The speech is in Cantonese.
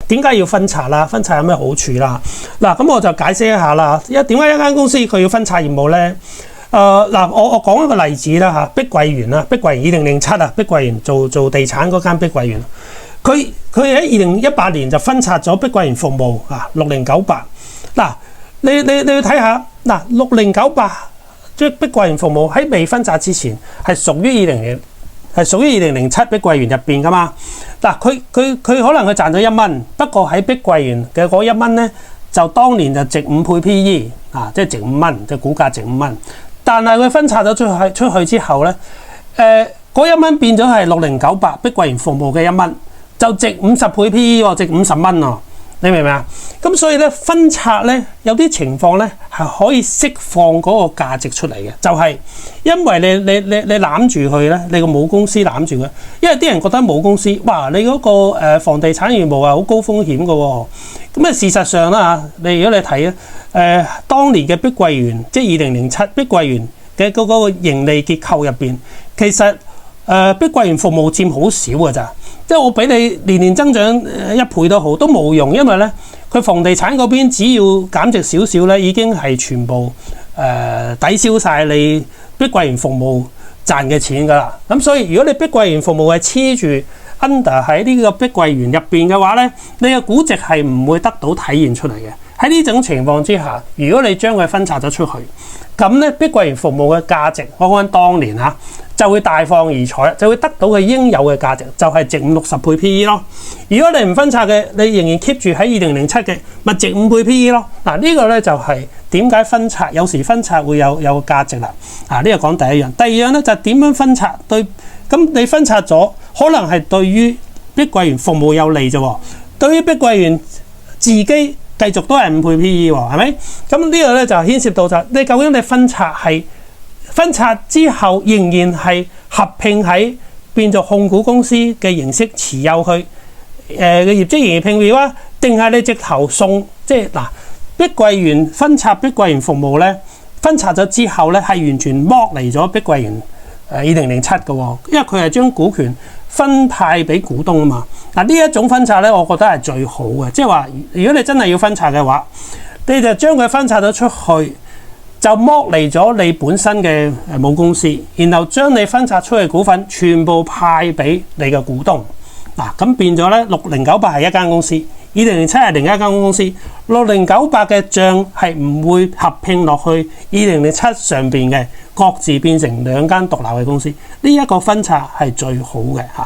點解要分拆啦？分拆有咩好處啦？嗱，咁我就解釋一下啦。點解一間公司佢要分拆業務咧？嗱，我講一個例子啦嚇，碧桂園啦，碧桂園2007啊，碧桂園做地產嗰間碧桂園，佢喺2018年就分拆咗碧桂園服務啊6098。嗱，你要睇下嗱6098即係碧桂園服務喺未分拆之前係屬於2007碧桂園入邊噶嘛。嗱，佢可能佢賺咗1蚊，不過喺碧桂園嘅嗰1蚊咧，就當年就值5倍 PE 啊，即係值5蚊，即係股價值5蚊。但係佢分拆咗出去之後咧，嗰1蚊變咗係6098碧桂園服務嘅1蚊，就值50倍 PE 喎，值50蚊喎，你明唔明啊？咁所以咧分拆咧有啲情況咧係可以釋放嗰個價值出嚟嘅，就係因為你攬住佢咧，你個母公司攬住佢，因為啲人覺得母公司哇，你嗰個房地產業務係好高風險嘅喎。咁事實上啦嚇，如果你睇當年嘅碧桂園，即係2007碧桂園嘅嗰個盈利結構入邊，其實碧桂園服務佔好少嘅咋，即係我俾你年增長1倍都好，都冇用，因為咧佢房地產嗰邊只要減值少少咧，已經係全部抵消晒你碧桂園服務賺嘅錢㗎啦。咁所以如果你碧桂園服務係黐住 under 喺呢個碧桂園入邊嘅話咧，你嘅估值係唔會得到體現出嚟嘅。喺呢種情況之下，如果你將佢分拆咗出去，咁咧碧桂園服務嘅價值，我講緊當年嚇，就會大放異彩，就會得到佢應有嘅價值，就係值50-60倍 PE 咯。如果你唔分拆嘅，你仍然 keep 住喺2007嘅，咪值5倍 PE 咯。嗱，呢個咧就係點解分拆有時分拆會有價值啦。呢個講第一樣，第二樣咧就係點樣分拆對。咁你分拆咗，可能係對於碧桂園服務有利啫喎，對於碧桂園自己繼續都係5倍 PE 喎，係咪？咁呢個咧就牽涉到就你究竟你分拆係分拆之後仍然係合併喺變做控股公司嘅形式持有佢嘅業績盈餘併表啊，定係你直頭送即係嗱碧桂園分拆碧桂園服務咧，分拆咗之後咧係完全剝離咗碧桂園2007嘅喎，因為佢係將股權分派俾股東啊嘛。嗱，呢一種分拆咧，我覺得係最好嘅，即係話如果你真係要分拆嘅話，你就將佢分拆咗出去，就剝離咗你本身嘅母公司，然後將你分拆出去嘅股份全部派俾你嘅股東。嗱，咁變咗咧6098係一間公司，2007係另一間公司，6098嘅帳係唔會合併落去2007上邊嘅，各自變成2間獨立嘅公司。呢一個分拆係最好嘅嚇。